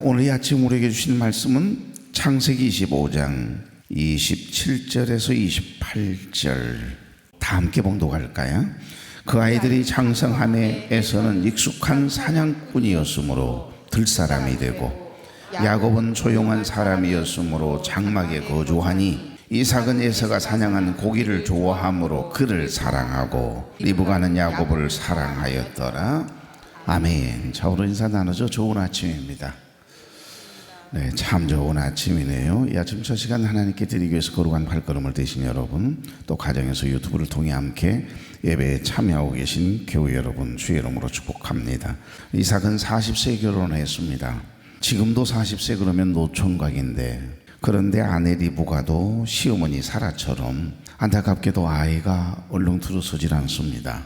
오늘 이 아침 우리에게 주신 말씀은 창세기 25장 27절에서 28절 다 함께 봉독할까요? 그 아이들이 장성함에에서는 익숙한 사냥꾼이었으므로 들사람이 되고 야곱은 조용한 사람이었으므로 장막에 거주하니 이삭은 에서가 사냥한 고기를 좋아하므로 그를 사랑하고 리브가는 야곱을 사랑하였더라. 아멘. 자, 오늘 인사 나누죠. 좋은 아침입니다. 네, 참 좋은 아침이네요. 이 아침 첫 시간 하나님께 드리기 위해서 거룩한 발걸음을 되신 여러분, 또 가정에서 유튜브를 통해 함께 예배에 참여하고 계신 교우 여러분, 주의 이름으로 축복합니다. 이삭은 40세 결혼했습니다. 지금도 40세 그러면 노총각인데, 그런데 아내 리브가도 시어머니 사라처럼 안타깝게도 아이가 얼른 들어서질 않습니다.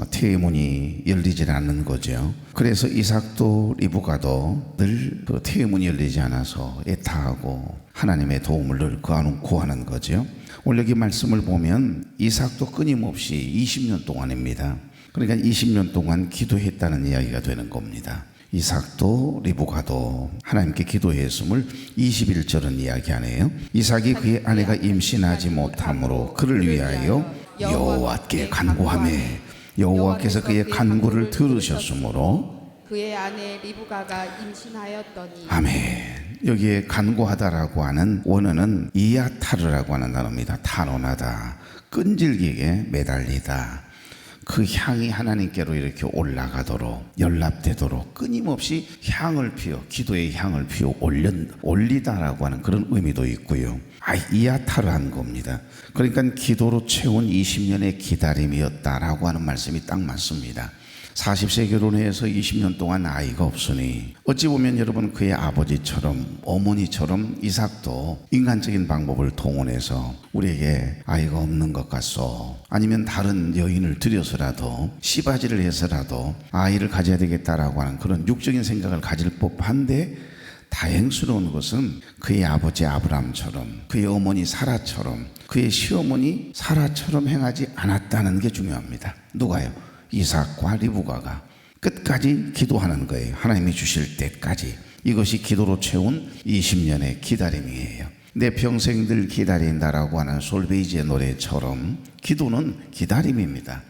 태의 문이 열리질 않는 거죠. 그래서 이삭도 리브가도 늘 그 태의 문이 열리지 않아서 애타하고 하나님의 도움을 늘 구하는 거죠. 오늘 여기 말씀을 보면 이삭도 끊임없이 20년 동안입니다. 그러니까 20년 동안 기도했다는 이야기가 되는 겁니다. 이삭도 리브가도 하나님께 기도했음을 21절은 이야기하네요. 이삭이 그의 아내가 임신하지 못함으로 그를 위하여 여호와께 간구하매 여호와께서 그의 간구를 들으셨으므로 그의 아내 리브가가 임신하였더니. 아멘. 여기에 간구하다라고 하는 원어는 이야타르라고 하는 단어입니다. 탄원하다, 끈질기게 매달리다. 그 향이 하나님께로 이렇게 올라가도록, 연락되도록 끊임없이 향을 피워, 기도의 향을 피워 올리다라고 하는 그런 의미도 있고요. 이야타르한 겁니다. 그러니까 기도로 채운 20년의 기다림이었다라고 하는 말씀이 딱 맞습니다. 40세 결혼해서 20년 동안 아이가 없으니 어찌 보면 여러분 그의 아버지처럼 어머니처럼 이삭도 인간적인 방법을 동원해서 우리에게 아이가 없는 것 같소, 아니면 다른 여인을 들여서라도 씨바지를 해서라도 아이를 가져야 되겠다라고 하는 그런 육적인 생각을 가질 법한데, 다행스러운 것은 그의 아버지 아브람처럼, 그의 어머니 사라처럼, 그의 시어머니 사라처럼 행하지 않았다는 게 중요합니다. 누가요? 이삭과 리브가가 끝까지 기도하는 거예요. 하나님이 주실 때까지. 이것이 기도로 채운 20년의 기다림이에요. 내 평생 늘 기다린다라고 하는 솔베이지의 노래처럼 기도는 기다림입니다.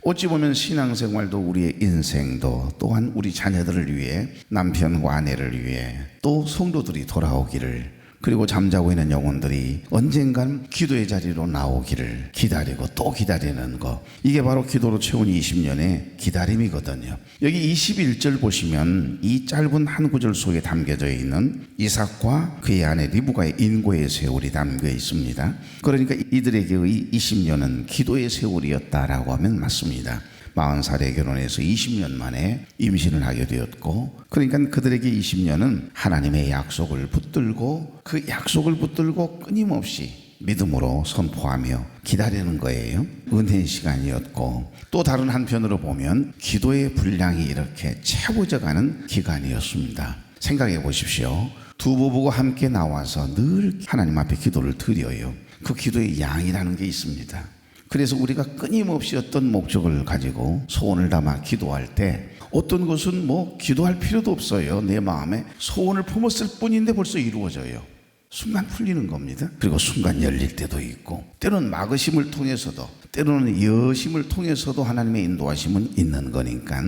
어찌 보면 신앙생활도 우리의 인생도, 또한 우리 자녀들을 위해, 남편과 아내를 위해, 또 성도들이 돌아오기를, 그리고 잠자고 있는 영혼들이 언젠간 기도의 자리로 나오기를 기다리고 또 기다리는 것, 이게 바로 기도로 채운 20년의 기다림이거든요. 여기 21절 보시면 이 짧은 한 구절 속에 담겨져 있는 이삭과 그의 아내 리브가의 인고의 세월이 담겨 있습니다. 그러니까 이들에게의 20년은 기도의 세월이었다라고 하면 맞습니다. 40살에 결혼해서 20년 만에 임신을 하게 되었고, 그러니까 그들에게 20년은 하나님의 약속을 붙들고, 그 약속을 붙들고 끊임없이 믿음으로 선포하며 기다리는 거예요. 은혜의 시간이었고, 또 다른 한편으로 보면 기도의 분량이 이렇게 채워져 가는 기간이었습니다. 생각해 보십시오. 두 부부가 함께 나와서 늘 하나님 앞에 기도를 드려요. 그 기도의 양이라는 게 있습니다. 그래서 우리가 끊임없이 어떤 목적을 가지고 소원을 담아 기도할 때, 어떤 것은 기도할 필요도 없어요. 내 마음에 소원을 품었을 뿐인데 벌써 이루어져요. 순간 풀리는 겁니다. 그리고 순간 열릴 때도 있고, 때로는 막으심을 통해서도, 때로는 여심을 통해서도 하나님의 인도하심은 있는 거니까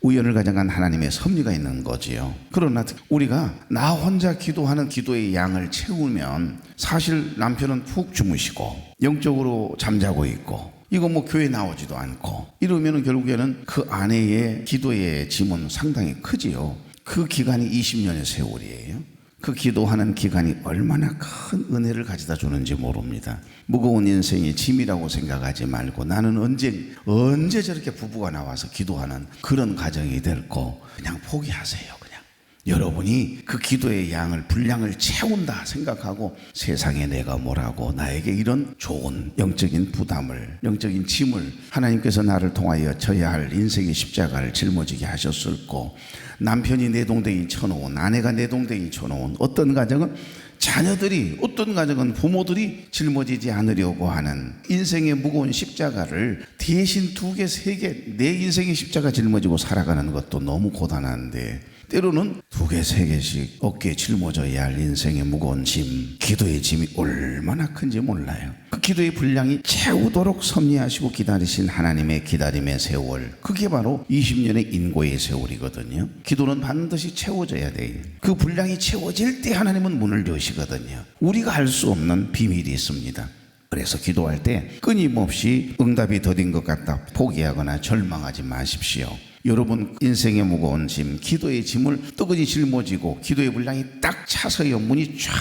우연을 가져간 하나님의 섭리가 있는 거지요. 그러나 우리가 나 혼자 기도하는 기도의 양을 채우면 사실 남편은 푹 주무시고 영적으로 잠자고 있고, 이거 교회 나오지도 않고 이러면 결국에는 그 아내의 기도의 짐은 상당히 크지요. 그 기간이 20년의 세월이에요. 그 기도하는 기간이 얼마나 큰 은혜를 가져다 주는지 모릅니다. 무거운 인생이 짐이라고 생각하지 말고, 나는 언제 저렇게 부부가 나와서 기도하는 그런 가정이 될고, 그냥 포기하세요. 그냥 여러분이 그 기도의 양을, 분량을 채운다 생각하고, 세상에 내가 뭐라고, 나에게 이런 좋은 영적인 부담을, 영적인 짐을 하나님께서 나를 통하여 져야 할 인생의 십자가를 짊어지게 하셨을고, 남편이 내동댕이 쳐놓은, 아내가 내동댕이 쳐놓은 어떤 가정은 자녀들이, 어떤 가정은 부모들이 짊어지지 않으려고 하는 인생의 무거운 십자가를 대신 2개, 3개 내 인생의 십자가 짊어지고 살아가는 것도 너무 고단한데, 때로는 2개, 3개씩 어깨에 짊어져야 할 인생의 무거운 짐, 기도의 짐이 얼마나 큰지 몰라요. 그 기도의 분량이 채우도록 섭리하시고 기다리신 하나님의 기다림의 세월, 그게 바로 20년의 인고의 세월이거든요. 기도는 반드시 채워져야 돼요. 그 분량이 채워질 때 하나님은 문을 여시거든요. 우리가 알 수 없는 비밀이 있습니다. 그래서 기도할 때 끊임없이 응답이 더딘 것 같다 포기하거나 절망하지 마십시오. 여러분 인생의 무거운 짐, 기도의 짐을 뜨거니 짊어지고 기도의 분량이 딱 차서요, 문이 쫙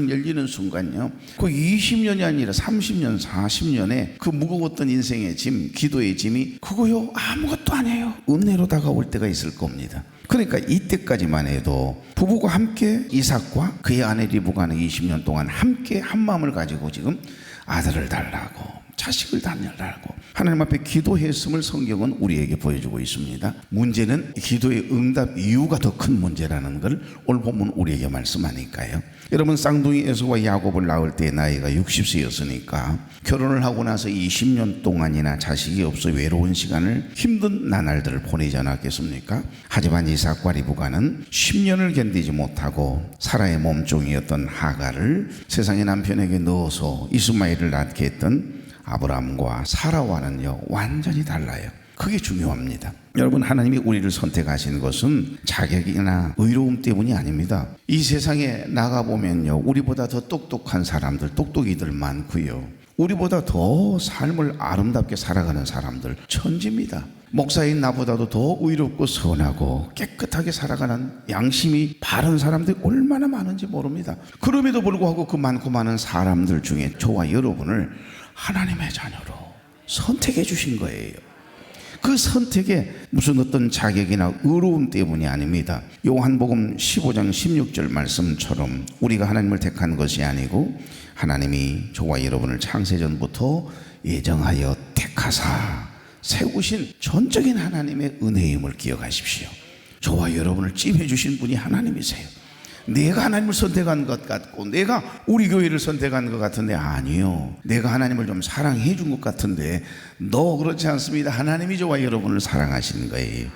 열리는 순간요, 그 20년이 아니라 30년, 40년에 그 무거웠던 인생의 짐, 기도의 짐이 그거요 아무것도 아니에요. 은혜로 다가올 때가 있을 겁니다. 그러니까 이때까지만 해도 부부가 함께, 이삭과 그의 아내 리브가는 20년 동안 함께 한 마음을 가지고 지금 아들을 달라고, 자식을 달라고 하나님 앞에 기도했음을 성경은 우리에게 보여주고 있습니다. 문제는 기도의 응답 이유가 더 큰 문제라는 걸 오늘 본문 우리에게 말씀하니까요. 여러분, 쌍둥이 에서와 야곱을 낳을 때 나이가 60세였으니까 결혼을 하고 나서 20년 동안이나 자식이 없어 외로운 시간을, 힘든 나날들을 보내지 않았겠습니까? 하지만 이삭과 리브가는 10년을 견디지 못하고 사라의 몸종이었던 하갈을 세상의 남편에게 넣어서 이스마엘을 낳게 했던 아브라함과 사라와는요 완전히 달라요. 그게 중요합니다. 여러분, 하나님이 우리를 선택하신 것은 자격이나 의로움 때문이 아닙니다. 이 세상에 나가보면요, 우리보다 더 똑똑한 사람들, 똑똑이들 많고요, 우리보다 더 삶을 아름답게 살아가는 사람들 천지입니다. 목사인 나보다도 더 의롭고 선하고 깨끗하게 살아가는 양심이 바른 사람들이 얼마나 많은지 모릅니다. 그럼에도 불구하고 그 많고 많은 사람들 중에 저와 여러분을 하나님의 자녀로 선택해 주신 거예요. 그 선택에 무슨 어떤 자격이나 의로움 때문이 아닙니다. 요한복음 15장 16절 말씀처럼 우리가 하나님을 택한 것이 아니고 하나님이 저와 여러분을 창세전부터 예정하여 택하사 세우신 전적인 하나님의 은혜임을 기억하십시오. 저와 여러분을 찜해 주신 분이 하나님이세요. 내가 하나님을 선택한 것 같고 내가 우리 교회를 선택한 것 같은데, 아니요, 내가 하나님을 좀 사랑해 준 것 같은데, 너 그렇지 않습니다. 하나님이 저와 여러분을 사랑하시는 거예요.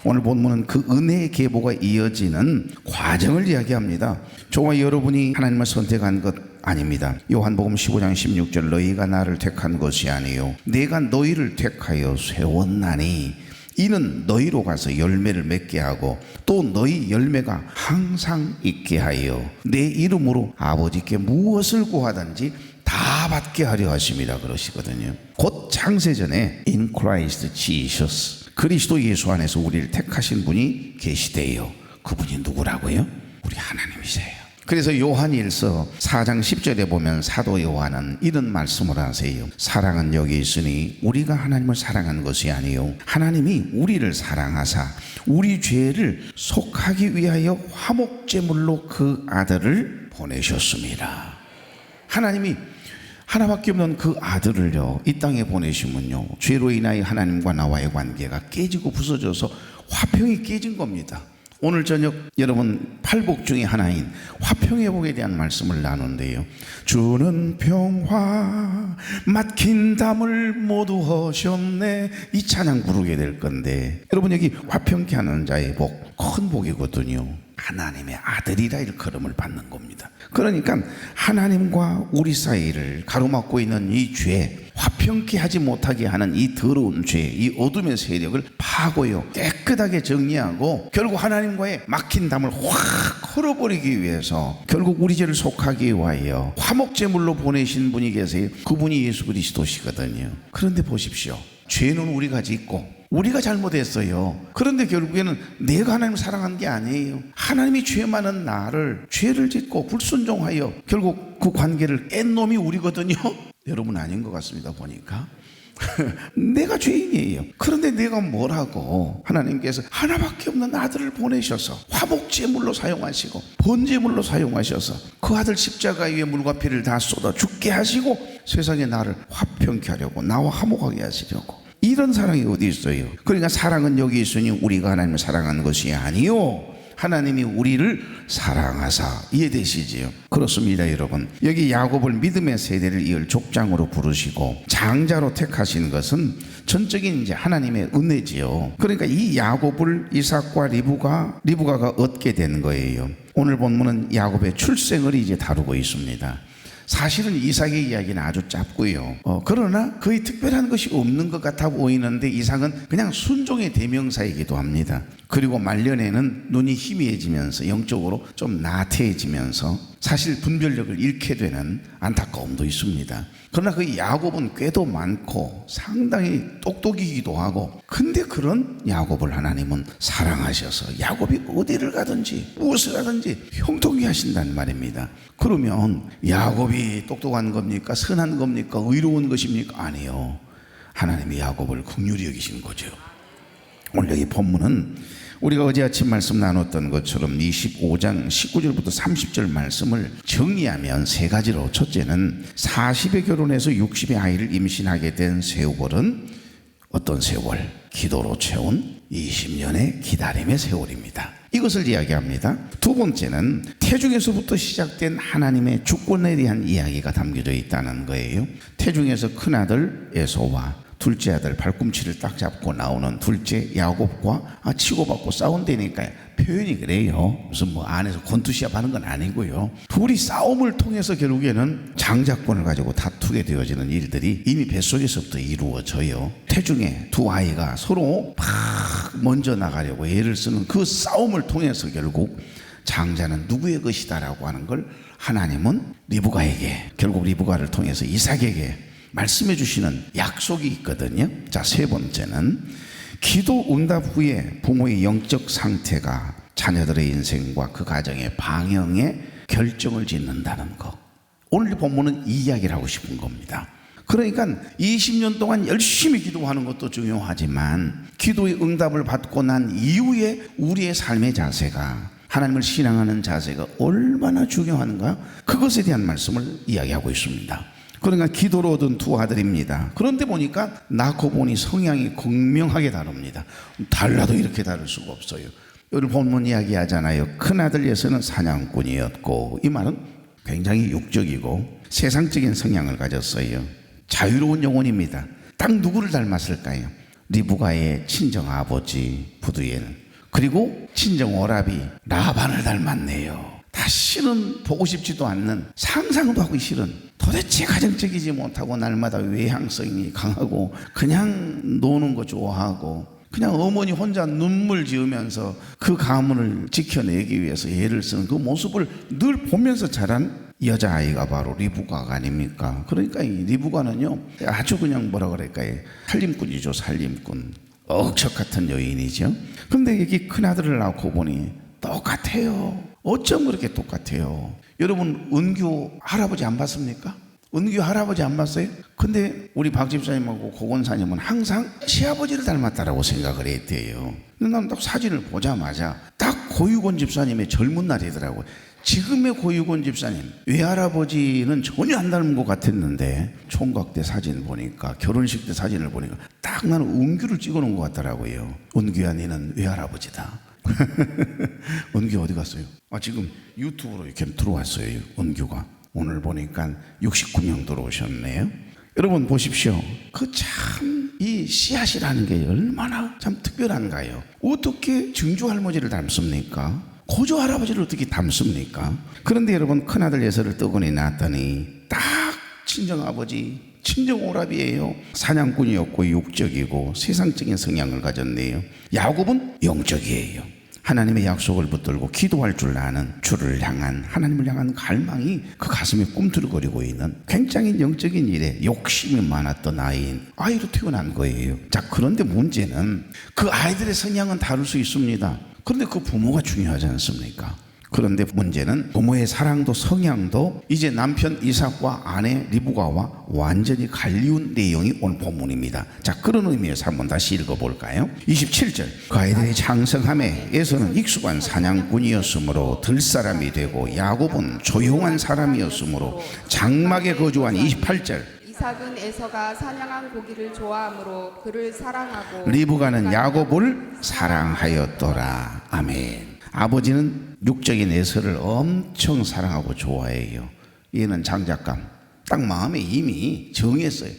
오늘 본문은 그 은혜의 계보가 이어지는 과정을 이야기합니다. 저와 여러분이 하나님을 선택한 것 아닙니다. 요한복음 15장 16절, 너희가 나를 택한 것이 아니요 내가 너희를 택하여 세웠나니 이는 너희로 가서 열매를 맺게 하고 또 너희 열매가 항상 있게 하여 내 이름으로 아버지께 무엇을 구하든지 다 받게 하려 하심이라 그러시거든요. 곧 창세전에 In Christ Jesus, 그리스도 예수 안에서 우리를 택하신 분이 계시대요. 그분이 누구라고요? 우리 하나님이세요. 그래서 요한일서 4장 10절에 보면 사도 요한은 이런 말씀을 하세요. 사랑은 여기 있으니 우리가 하나님을 사랑한 것이 아니요 하나님이 우리를 사랑하사 우리 죄를 속하기 위하여 화목제물로 그 아들을 보내셨습니다. 하나님이 하나밖에 없는 그 아들을요 이 땅에 보내시면요 죄로 인하여 하나님과 나와의 관계가 깨지고 부서져서 화평이 깨진 겁니다. 오늘 저녁 여러분 팔복 중에 하나인 화평회복에 대한 말씀을 나누는데요, 주는 평화 막힌 담을 모두 허셨네, 이 찬양 부르게 될 건데, 여러분 여기 화평케 하는 자의 복, 큰 복이거든요. 하나님의 아들이라 일컬음을 받는 겁니다. 그러니까 하나님과 우리 사이를 가로막고 있는 이 죄, 화평케 하지 못하게 하는 이 더러운 죄, 이 어둠의 세력을 파고요 깨끗하게 정리하고 결국 하나님과의 막힌 담을 확 헐어버리기 위해서 결국 우리 죄를 속하기 위하여 화목제물로 보내신 분이 계세요. 그분이 예수 그리스도시거든요. 그런데 보십시오, 죄는 우리가 짓고 우리가 잘못했어요. 그런데 결국에는 내가 하나님을 사랑한 게 아니에요. 하나님이 죄 많은 나를 죄를 짓고 불순종하여 결국 그 관계를 깬 놈이 우리거든요. 여러분 아닌 것 같습니다. 보니까 내가 죄인이에요. 그런데 내가 뭐라고, 하나님께서 하나밖에 없는 아들을 보내셔서 화목제물로 사용하시고 번제물로 사용하셔서 그 아들 십자가 위에 물과 피를 다 쏟아 죽게 하시고 세상에 나를 화평케 하려고, 나와 화목하게 하시려고. 이런 사랑이 어디 있어요? 그러니까 사랑은 여기 있으니 우리가 하나님을 사랑한 것이 아니요 하나님이 우리를 사랑하사, 이해되시지요? 그렇습니다, 여러분. 여기 야곱을 믿음의 세대를 이을 족장으로 부르시고 장자로 택하신 것은 전적인 이제 하나님의 은혜지요. 그러니까 이 야곱을 이삭과 리브가가 얻게 된 거예요. 오늘 본문은 야곱의 출생을 이제 다루고 있습니다. 사실은 이삭의 이야기는 아주 짧고요. 그러나 거의 특별한 것이 없는 것 같아 보이는데 이삭은 그냥 순종의 대명사이기도 합니다. 그리고 말년에는 눈이 희미해지면서 영적으로 좀 나태해지면서 사실 분별력을 잃게 되는 안타까움도 있습니다. 그러나 그 야곱은 꾀도 많고 상당히 똑똑이기도 하고, 근데 그런 야곱을 하나님은 사랑하셔서 야곱이 어디를 가든지 무엇을 하든지 형통히 하신다는 말입니다. 그러면 야곱이 똑똑한 겁니까? 선한 겁니까? 의로운 것입니까? 아니요. 하나님이 야곱을 긍휼히 여기신 거죠. 오늘 여기 본문은 우리가 어제 아침 말씀 나눴던 것처럼 25장 19절부터 30절 말씀을 정리하면 세 가지로, 첫째는 40에 결혼해서 60에 아이를 임신하게 된 세월은 어떤 세월? 기도로 채운 20년의 기다림의 세월입니다. 이것을 이야기합니다. 두 번째는 태중에서부터 시작된 하나님의 주권에 대한 이야기가 담겨져 있다는 거예요. 태중에서 큰아들 에서와 둘째 아들 발꿈치를 딱 잡고 나오는 둘째 야곱과 치고받고 싸운다니까요. 표현이 그래요. 무슨 뭐 안에서 권투시합 하는 건 아니고요. 둘이 싸움을 통해서 결국에는 장자권을 가지고 다투게 되어지는 일들이 이미 뱃속에서부터 이루어져요. 태중에 두 아이가 서로 막 먼저 나가려고 애를 쓰는 그 싸움을 통해서 결국 장자는 누구의 것이다라고 하는 걸 하나님은 리브가에게, 결국 리브가를 통해서 이삭에게 말씀해 주시는 약속이 있거든요. 자, 세 번째는 기도 응답 후에 부모의 영적 상태가 자녀들의 인생과 그 가정의 방향에 결정을 짓는다는 거. 오늘 본문은 이 이야기를 하고 싶은 겁니다. 그러니까 20년 동안 열심히 기도하는 것도 중요하지만 기도의 응답을 받고 난 이후에 우리의 삶의 자세가, 하나님을 신앙하는 자세가 얼마나 중요한가, 그것에 대한 말씀을 이야기하고 있습니다. 그러니까 기도로 얻은 두 아들입니다. 그런데 보니까 낳고 보니 성향이 극명하게 다릅니다. 달라도 이렇게 다를 수가 없어요. 오늘 본문 이야기하잖아요. 큰아들 예서는 사냥꾼이었고, 이 말은 굉장히 육적이고 세상적인 성향을 가졌어요. 자유로운 영혼입니다. 딱 누구를 닮았을까요? 리브가의 친정아버지 부두엘, 그리고 친정오라비 라반을 닮았네요. 다시는 보고 싶지도 않는, 상상도 하기 싫은, 도대체 가정적이지 못하고 날마다 외향성이 강하고 그냥 노는 거 좋아하고 그냥 어머니 혼자 눈물 지으면서 그 가문을 지켜내기 위해서 애를 쓰는 그 모습을 늘 보면서 자란 여자아이가 바로 리브가가 아닙니까? 그러니까 이 리브가는요 아주 그냥 뭐라 그럴까요? 살림꾼이죠. 살림꾼. 억척 같은 여인이죠. 근데 여기 큰아들을 낳고 보니 똑같아요. 어쩜 그렇게 똑같아요? 여러분 은규 할아버지 안 봤습니까? 은규 할아버지 안 봤어요? 근데 우리 박 집사님하고 고건사님은 항상 시아버지를 닮았다라고 생각을 했대요. 근데 나는 딱 사진을 보자마자 딱 고유건 집사님의 젊은 날이더라고요. 지금의 고유건 집사님 외할아버지는 전혀 안 닮은 것 같았는데 총각 때 사진 보니까, 결혼식 때 사진을 보니까 딱 나는 은규를 찍어놓은 것 같더라고요. 은규야, 너는 외할아버지다. 은규 어디 갔어요? 지금 유튜브로 이렇게 들어왔어요. 은규가 오늘 보니까 69명 들어오셨네요. 여러분 보십시오. 그 참 이 씨앗이라는 게 얼마나 참 특별한가요? 어떻게 증조 할머니를 닮습니까? 고조 할아버지를 어떻게 닮습니까? 그런데 여러분 큰아들 예서를 떡으니 낳았더니 딱 친정아버지, 친정오라비예요. 사냥꾼이었고 육적이고 세상적인 성향을 가졌네요. 야곱은 영적이에요. 하나님의 약속을 붙들고 기도할 줄 아는, 주를 향한, 하나님을 향한 갈망이 그 가슴에 꿈틀거리고 있는 굉장히 영적인 일에 욕심이 많았던 아이로 태어난 거예요. 자, 그런데 문제는 그 아이들의 성향은 다를 수 있습니다. 그런데 그 부모가 중요하지 않습니까? 그런데 문제는 부모의 사랑도 성향도 이제 남편 이삭과 아내 리브가와 완전히 갈리운 내용이 오늘 본문입니다. 자, 그런 의미에서 한번 다시 읽어볼까요? 27절. 그 아이들의 장성함에 에서는 익숙한 사냥꾼이었으므로 들사람이 되고 야곱은 조용한 사람이었으므로 장막에 거주한 28절. 이삭은 에서가 사냥한 고기를 좋아하므로 그를 사랑하고 리브가는 야곱을 사랑하였더라. 아멘. 아버지는 육적인 에서를 엄청 사랑하고 좋아해요. 얘는 장작감. 딱 마음에 이미 정했어요.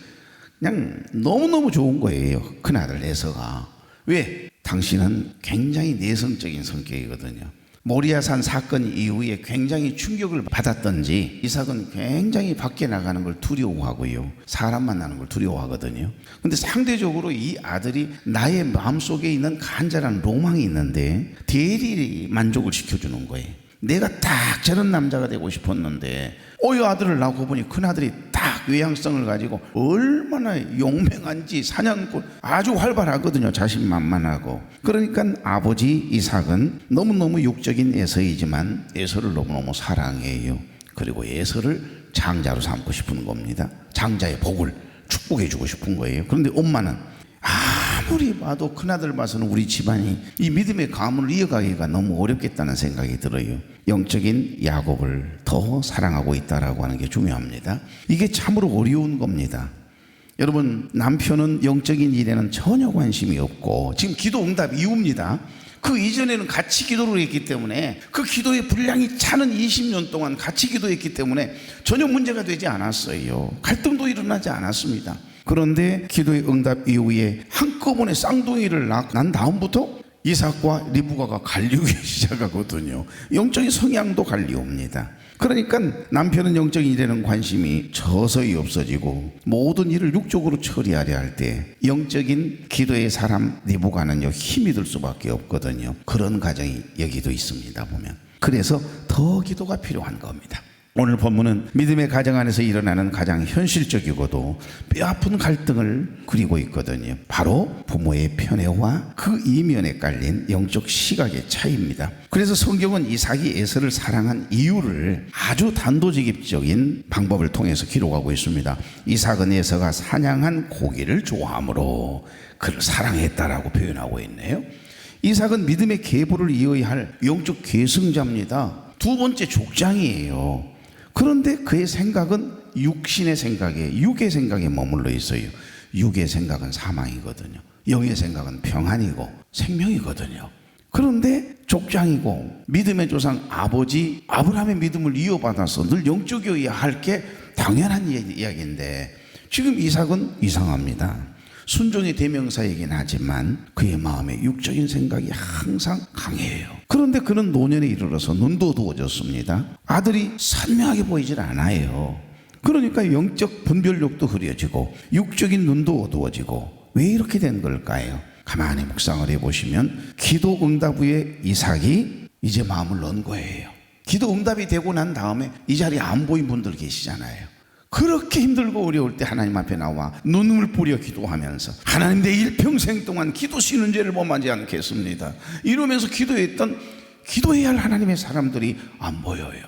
그냥 너무너무 좋은 거예요. 큰아들 에서가. 왜? 당신은 굉장히 내성적인 성격이거든요. 모리아산 사건 이후에 굉장히 충격을 받았던지 이삭은 굉장히 밖에 나가는 걸 두려워하고요. 사람 만나는 걸 두려워하거든요. 근데 상대적으로 이 아들이 나의 마음속에 있는 간절한 로망이 있는데 대리 만족을 시켜주는 거예요. 내가 딱 저런 남자가 되고 싶었는데 이 아들을 낳고 보니 큰아들이 딱 외향성을 가지고 얼마나 용맹한지 사냥꾼 아주 활발하거든요. 자신만만하고. 그러니까 아버지 이삭은 너무너무 육적인 에서이지만 에서를 너무너무 사랑해요. 그리고 에서를 장자로 삼고 싶은 겁니다. 장자의 복을 축복해 주고 싶은 거예요. 그런데 엄마는 아무리 봐도 큰아들 봐서는 우리 집안이 이 믿음의 가문을 이어가기가 너무 어렵겠다는 생각이 들어요. 영적인 야곱을 더 사랑하고 있다라고 하는 게 중요합니다. 이게 참으로 어려운 겁니다. 여러분, 남편은 영적인 일에는 전혀 관심이 없고 지금 기도 응답 이후입니다. 그 이전에는 같이 기도를 했기 때문에 그 기도의 분량이 차는 20년 동안 같이 기도했기 때문에 전혀 문제가 되지 않았어요. 갈등도 일어나지 않았습니다. 그런데 기도의 응답 이후에 한꺼번에 쌍둥이를 낳은 다음부터 이삭과 리브가가 갈리기 시작하거든요. 영적인 성향도 갈리옵니다. 그러니까 남편은 영적인 일에는 관심이 서서히 없어지고 모든 일을 육적으로 처리하려 할 때 영적인 기도의 사람 리브가는요 힘이 들 수밖에 없거든요. 그런 가정이 여기도 있습니다 보면. 그래서 더 기도가 필요한 겁니다. 오늘 본문은 믿음의 가정 안에서 일어나는 가장 현실적이고도 뼈아픈 갈등을 그리고 있거든요. 바로 부모의 편애와 그 이면에 깔린 영적 시각의 차이입니다. 그래서 성경은 이삭이 에서를 사랑한 이유를 아주 단도직입적인 방법을 통해서 기록하고 있습니다. 이삭은 에서가 사냥한 고기를 좋아하므로 그를 사랑했다라고 표현하고 있네요. 이삭은 믿음의 계보를 이어야 할 영적 계승자입니다. 두 번째 족장이에요. 그런데 그의 생각은 육신의 생각에, 육의 생각에 머물러 있어요. 육의 생각은 사망이거든요. 영의 생각은 평안이고 생명이거든요. 그런데 족장이고 믿음의 조상 아버지 아브라함의 믿음을 이어받아서 늘 영적이어야 할 게 당연한 이야기인데 지금 이삭은 이상합니다. 순종의 대명사이긴 하지만 그의 마음에 육적인 생각이 항상 강해요. 그런데 그는 노년에 이르러서 눈도 어두워졌습니다. 아들이 선명하게 보이질 않아요. 그러니까 영적 분별력도 흐려지고 육적인 눈도 어두워지고 왜 이렇게 된 걸까요? 가만히 묵상을 해보시면 기도 응답 후에 이삭이 이제 마음을 넣은 거예요. 기도 응답이 되고 난 다음에 이 자리에 안 보인 분들 계시잖아요. 그렇게 힘들고 어려울 때 하나님 앞에 나와 눈물 뿌려 기도하면서 하나님 내 일평생 동안 기도 쉬는 죄를 범하지 않겠습니다 이러면서 기도해야 할 하나님의 사람들이 안 보여요.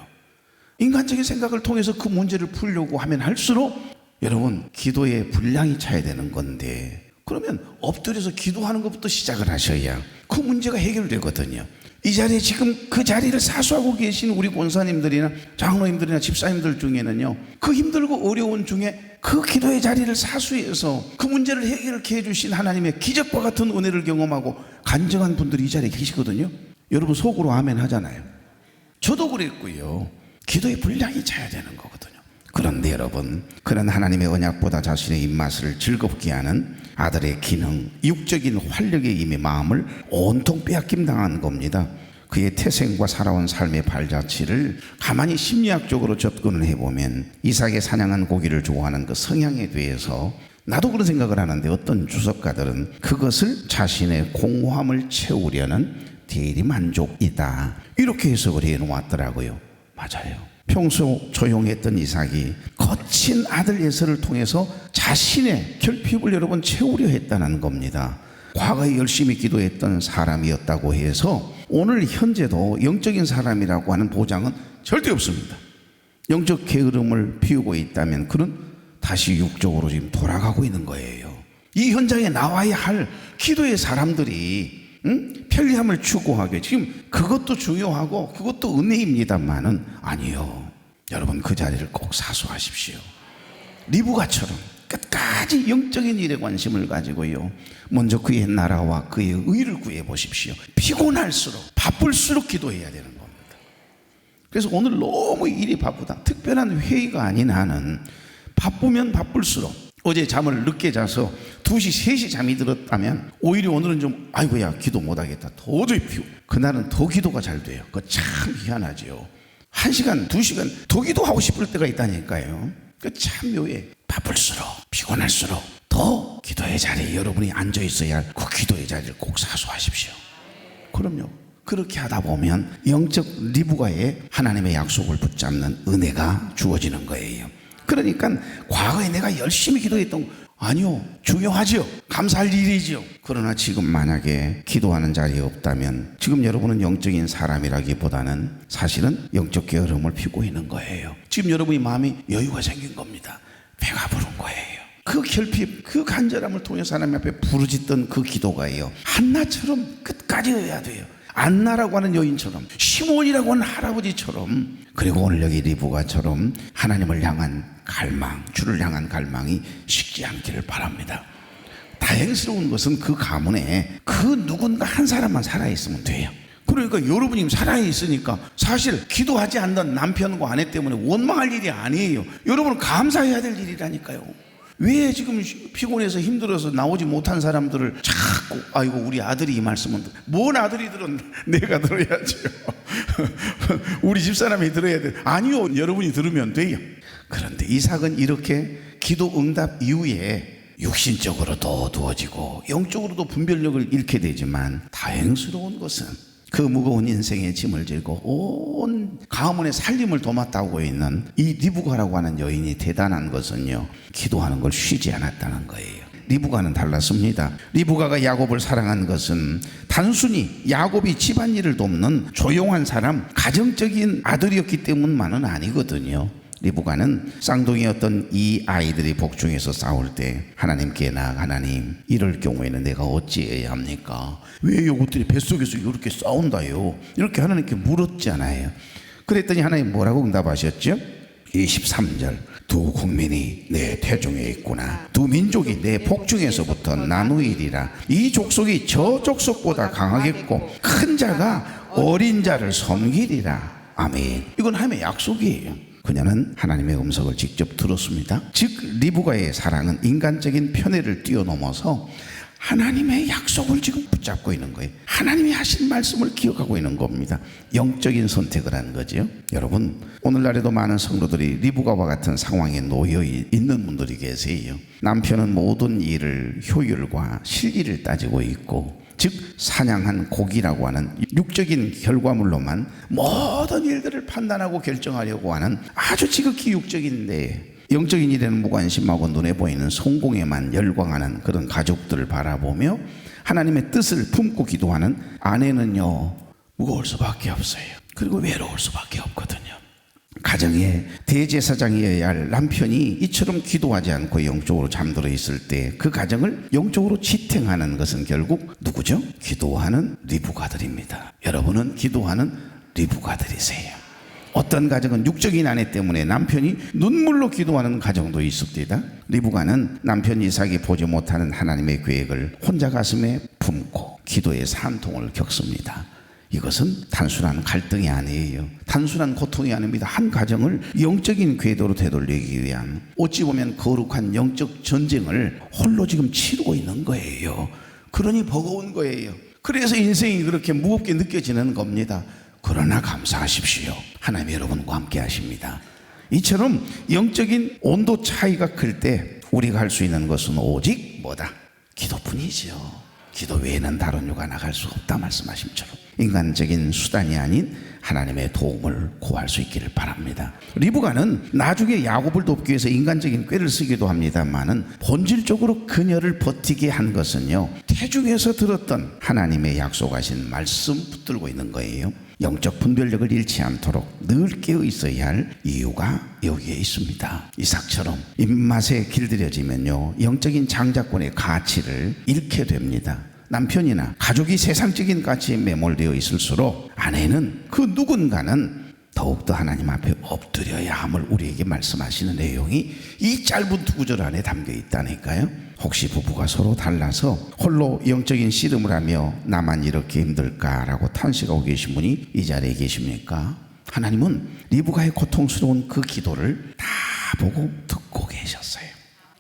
인간적인 생각을 통해서 그 문제를 풀려고 하면 할수록 여러분 기도의 분량이 차야 되는 건데 그러면 엎드려서 기도하는 것부터 시작을 하셔야 그 문제가 해결되거든요. 이 자리에 지금 그 자리를 사수하고 계신 우리 권사님들이나 장로님들이나 집사님들 중에는요 그 힘들고 어려운 중에 그 기도의 자리를 사수해서 그 문제를 해결케 해주신 하나님의 기적과 같은 은혜를 경험하고 간증한 분들이 이 자리에 계시거든요. 여러분 속으로 아멘 하잖아요. 저도 그랬고요. 기도의 분량이 차야 되는 거거든요. 그런데 여러분 그런 하나님의 언약보다 자신의 입맛을 즐겁게 하는 아들의 기능, 육적인 활력에 이미 마음을 온통 빼앗김 당한 겁니다. 그의 태생과 살아온 삶의 발자취를 가만히 심리학적으로 접근을 해보면 이삭의 사냥한 고기를 좋아하는 그 성향에 대해서 나도 그런 생각을 하는데 어떤 주석가들은 그것을 자신의 공허함을 채우려는 대리만족이다 이렇게 해석을 해놓았더라고요. 맞아요. 평소 조용했던 이삭이 거친 아들 에서를 통해서 자신의 결핍을 여러분 채우려 했다는 겁니다. 과거에 열심히 기도했던 사람이었다고 해서 오늘 현재도 영적인 사람이라고 하는 보장은 절대 없습니다. 영적 게으름을 피우고 있다면 그는 다시 육적으로 지금 돌아가고 있는 거예요. 이 현장에 나와야 할 기도의 사람들이 편리함을 추구하게 지금 그것도 중요하고 그것도 은혜입니다만은 아니요. 여러분 그 자리를 꼭 사수하십시오. 리브가처럼 끝까지 영적인 일에 관심을 가지고요, 먼저 그의 나라와 그의 의를 구해 보십시오. 피곤할수록 바쁠수록 기도해야 되는 겁니다. 그래서 오늘 너무 일이 바쁘다, 특별한 회의가 아닌 한은 바쁘면 바쁠수록, 어제 잠을 늦게 자서 2시 3시 잠이 들었다면 오히려 오늘은 좀 아이고야 기도 못하겠다, 도저히 그날은 더 기도가 잘 돼요. 그거 참 희한하죠. 1시간 2시간 더 기도하고 싶을 때가 있다니까요. 그 참 묘해. 바쁠수록 피곤할수록 더 기도의 자리에 여러분이 앉아 있어야 할 그 기도의 자리를 꼭 사수하십시오. 그럼요. 그렇게 하다 보면 영적 리브가에 하나님의 약속을 붙잡는 은혜가 주어지는 거예요. 그러니까 과거에 내가 열심히 기도했던 거, 아니요, 중요하죠. 감사할 일이죠. 그러나 지금 만약에 기도하는 자리에 없다면 지금 여러분은 영적인 사람이라기보다는 사실은 영적 게으름을 피고 있는 거예요. 지금 여러분이 마음이 여유가 생긴 겁니다. 배가 부른 거예요. 그 결핍, 그 간절함을 통해서 하나님 앞에 부르짖던 그 기도가요, 한나처럼 끝까지 해야 돼요. 안나라고 하는 여인처럼, 시몬이라고 하는 할아버지처럼, 그리고 오늘 여기 리브가처럼 하나님을 향한 갈망, 주를 향한 갈망이 식지 않기를 바랍니다. 다행스러운 것은 그 가문에 그 누군가 한 사람만 살아있으면 돼요. 그러니까 여러분이 살아있으니까 사실 기도하지 않는 남편과 아내 때문에 원망할 일이 아니에요. 여러분은 감사해야 될 일이라니까요. 왜 지금 피곤해서 힘들어서 나오지 못한 사람들을 자꾸 아이고 우리 아들이 이 말씀은, 뭔 아들이 들은 내가 들어야죠. 우리 집사람이 들어야 돼. 아니요, 여러분이 들으면 돼요. 그런데 이삭은 이렇게 기도 응답 이후에 육신적으로도 어두워지고 영적으로도 분별력을 잃게 되지만, 다행스러운 것은 그 무거운 인생의 짐을 지고 온 가문의 살림을 도맡아오고 있는 이 리브가라고 하는 여인이 대단한 것은요, 기도하는 걸 쉬지 않았다는 거예요. 리브가는 달랐습니다. 리브가가 야곱을 사랑한 것은 단순히 야곱이 집안일을 돕는 조용한 사람, 가정적인 아들이었기 때문만은 아니거든요. 리브가는 쌍둥이였던 이 아이들이 복중에서 싸울 때 하나님께 나아가, 하나님, 이럴 경우에는 내가 어찌해야 합니까? 왜 이것들이 뱃속에서 이렇게 싸운다요? 이렇게 하나님께 물었잖아요. 그랬더니 하나님 뭐라고 응답하셨죠? 23절, 두 국민이 내 태중에 있구나. 두 민족이 내 복중에서부터 나누이리라. 이 족속이 저 족속보다 강하겠고 큰 자가 어린 자를 섬기리라. 아멘. 이건 하나님의 약속이에요. 그녀는 하나님의 음성을 직접 들었습니다. 즉 리브가의 사랑은 인간적인 편애를 뛰어넘어서 하나님의 약속을 지금 붙잡고 있는 거예요. 하나님이 하신 말씀을 기억하고 있는 겁니다. 영적인 선택을 하는 거죠. 여러분, 오늘날에도 많은 성도들이 리브가와 같은 상황에 놓여 있는 분들이 계세요. 남편은 모든 일을 효율과 실리를 따지고 있고, 즉 사냥한 고기라고 하는 육적인 결과물로만 모든 일들을 판단하고 결정하려고 하는 아주 지극히 육적인데, 영적인 일에는 무관심하고 눈에 보이는 성공에만 열광하는 그런 가족들을 바라보며 하나님의 뜻을 품고 기도하는 아내는요, 무거울 수밖에 없어요. 그리고 외로울 수밖에 없거든요. 가정의 대제사장이어야 할 남편이 이처럼 기도하지 않고 영적으로 잠들어 있을 때 그 가정을 영적으로 지탱하는 것은 결국 누구죠? 기도하는 리브가들입니다. 여러분은 기도하는 리브가들이세요. 어떤 가정은 육적인 아내 때문에 남편이 눈물로 기도하는 가정도 있습니다. 리브가는 남편 이삭이 보지 못하는 하나님의 계획을 혼자 가슴에 품고 기도의 산통을 겪습니다. 이것은 단순한 갈등이 아니에요. 단순한 고통이 아닙니다. 한 가정을 영적인 궤도로 되돌리기 위한, 어찌 보면 거룩한 영적 전쟁을 홀로 지금 치르고 있는 거예요. 그러니 버거운 거예요. 그래서 인생이 그렇게 무겁게 느껴지는 겁니다. 그러나 감사하십시오. 하나님 여러분과 함께 하십니다. 이처럼 영적인 온도 차이가 클 때 우리가 할 수 있는 것은 오직 뭐다? 기도뿐이죠. 기도 외에는 다른 요가 나갈 수 없다 말씀하심처럼 인간적인 수단이 아닌 하나님의 도움을 구할 수 있기를 바랍니다. 리브가는 나중에 야곱을 돕기 위해서 인간적인 꾀를 쓰기도 합니다만은 본질적으로 그녀를 버티게 한 것은요, 태중에서 들었던 하나님의 약속하신 말씀 붙들고 있는 거예요. 영적 분별력을 잃지 않도록 늘 깨어 있어야 할 이유가 여기에 있습니다. 이삭처럼 입맛에 길들여지면요, 영적인 장자권의 가치를 잃게 됩니다. 남편이나 가족이 세상적인 가치에 매몰되어 있을수록 아내는 그 누군가는 더욱더 하나님 앞에 엎드려야 함을 우리에게 말씀하시는 내용이 이 짧은 두 구절 안에 담겨 있다니까요. 혹시 부부가 서로 달라서 홀로 영적인 씨름을 하며 나만 이렇게 힘들까라고 탄식하고 계신 분이 이 자리에 계십니까? 하나님은 리브가의 고통스러운 그 기도를 다 보고 듣고 계셨어요.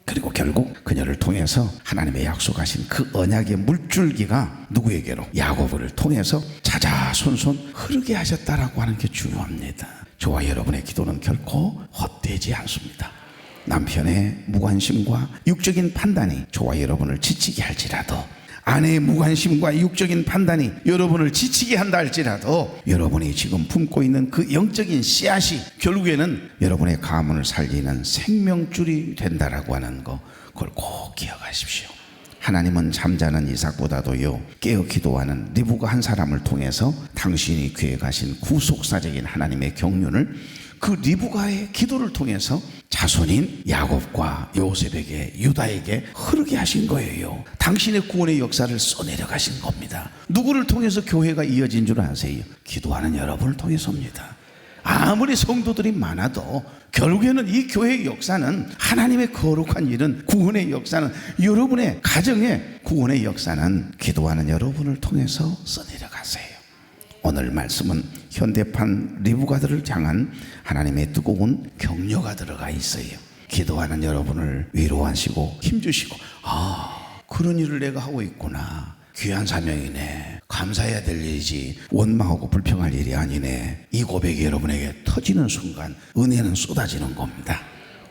그리고 결국 그녀를 통해서 하나님의 약속하신 그 언약의 물줄기가 누구에게로? 야곱을 통해서 자자손손 흐르게 하셨다라고 하는 게 중요합니다. 저와 여러분의 기도는 결코 헛되지 않습니다. 남편의 무관심과 육적인 판단이 저와 여러분을 지치게 할지라도, 아내의 무관심과 육적인 판단이 여러분을 지치게 한다 할지라도, 여러분이 지금 품고 있는 그 영적인 씨앗이 결국에는 여러분의 가문을 살리는 생명줄이 된다라고 하는 거, 그걸 꼭 기억하십시오. 하나님은 잠자는 이삭보다도요 깨어 기도하는 리브가 한 사람을 통해서 당신이 계획하신 구속사적인 하나님의 경륜을 그 리브가의 기도를 통해서 자손인 야곱과 요셉에게, 유다에게 흐르게 하신 거예요. 당신의 구원의 역사를 써내려 가신 겁니다. 누구를 통해서 교회가 이어진 줄 아세요? 기도하는 여러분을 통해서입니다. 아무리 성도들이 많아도 결국에는 이 교회의 역사는, 하나님의 거룩한 일은, 구원의 역사는, 여러분의 가정의 구원의 역사는 기도하는 여러분을 통해서 써내려 가세요. 오늘 말씀은 현대판 리브가들을 향한 하나님의 뜨거운 격려가 들어가 있어요. 기도하는 여러분을 위로하시고 힘주시고, 그런 일을 내가 하고 있구나, 귀한 사명이네, 감사해야 될 일이지 원망하고 불평할 일이 아니네, 이 고백이 여러분에게 터지는 순간 은혜는 쏟아지는 겁니다.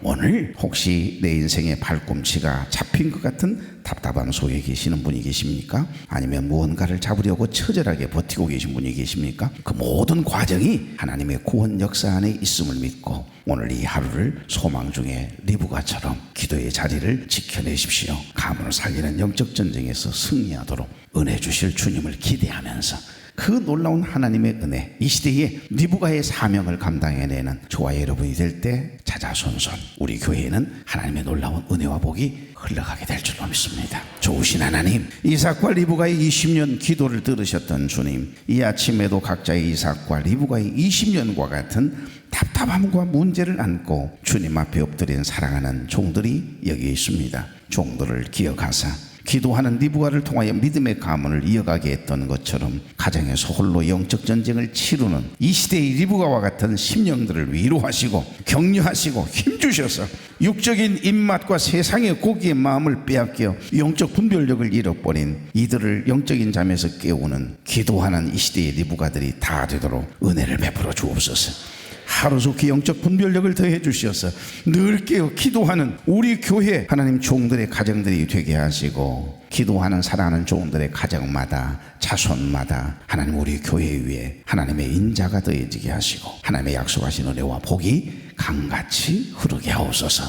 오늘 혹시 내 인생의 발꿈치가 잡힌 것 같은 답답함 속에 계시는 분이 계십니까? 아니면 무언가를 잡으려고 처절하게 버티고 계신 분이 계십니까? 그 모든 과정이 하나님의 구원 역사 안에 있음을 믿고 오늘 이 하루를 소망 중에 리브가처럼 기도의 자리를 지켜내십시오. 가문을 살리는 영적 전쟁에서 승리하도록 은혜 주실 주님을 기대하면서 그 놀라운 하나님의 은혜, 이 시대에 리브가의 사명을 감당해내는 저와 여러분이 될 때 자자손손 우리 교회에는 하나님의 놀라운 은혜와 복이 흘러가게 될 줄로 믿습니다. 좋으신 하나님, 이삭과 리브가의 20년 기도를 들으셨던 주님, 이 아침에도 각자의 이삭과 리브가의 20년과 같은 답답함과 문제를 안고 주님 앞에 엎드린 사랑하는 종들이 여기 있습니다. 종들을 기억하사 기도하는 리브가를 통하여 믿음의 가문을 이어가게 했던 것처럼 가정에서 홀로 영적 전쟁을 치르는 이 시대의 리브가와 같은 심령들을 위로하시고 격려하시고 힘주셔서 육적인 입맛과 세상의 고기의 마음을 빼앗겨 영적 분별력을 잃어버린 이들을 영적인 잠에서 깨우는 기도하는 이 시대의 리브가들이 다 되도록 은혜를 베풀어 주옵소서. 하루속히 영적 분별력을 더해 주셔서 늘 깨어 기도하는 우리 교회 하나님 종들의 가정들이 되게 하시고, 기도하는 사랑하는 종들의 가정마다 자손마다 하나님 우리 교회 위에 하나님의 인자가 더해지게 하시고 하나님의 약속하신 은혜와 복이 강같이 흐르게 하옵소서.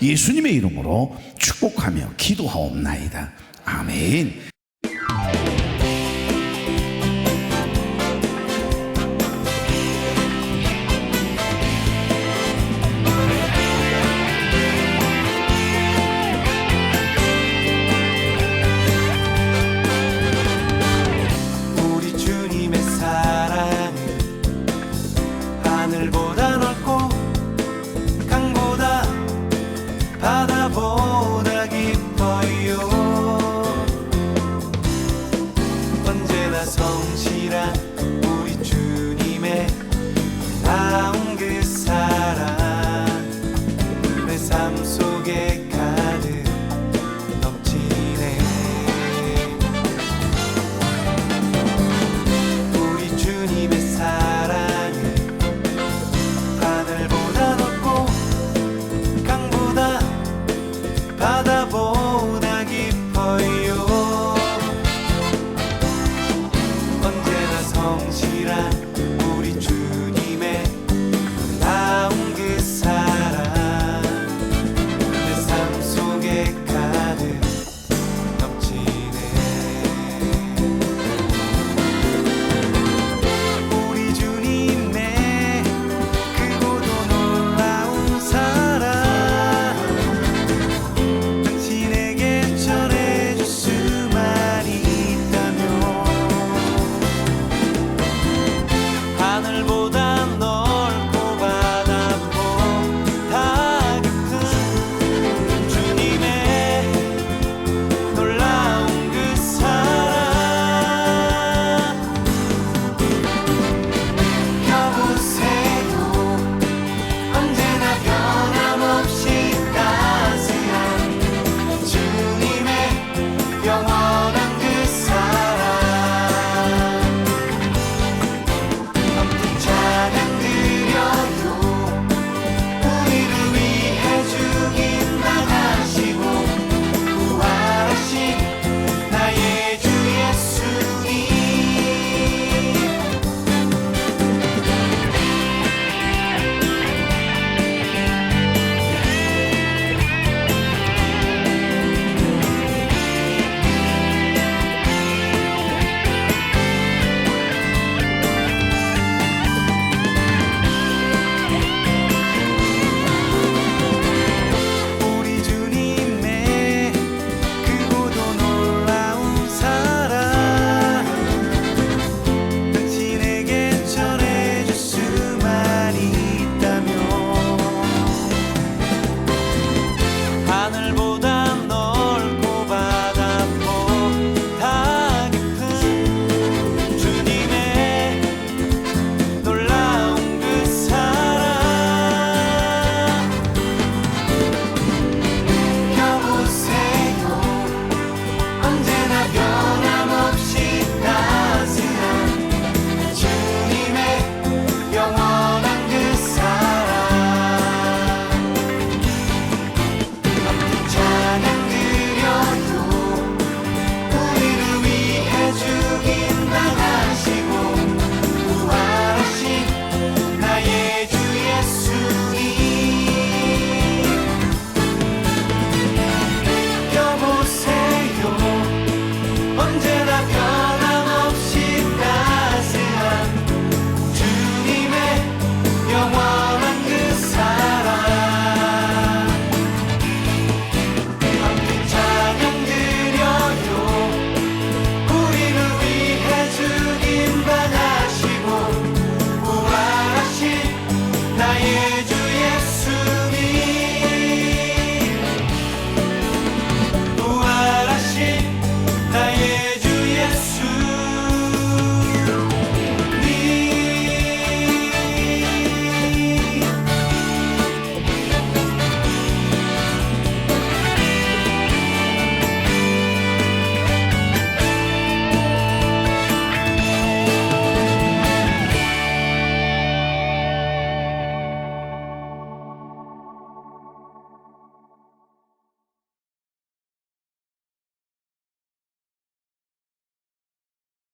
예수님의 이름으로 축복하며 기도하옵나이다. 아멘.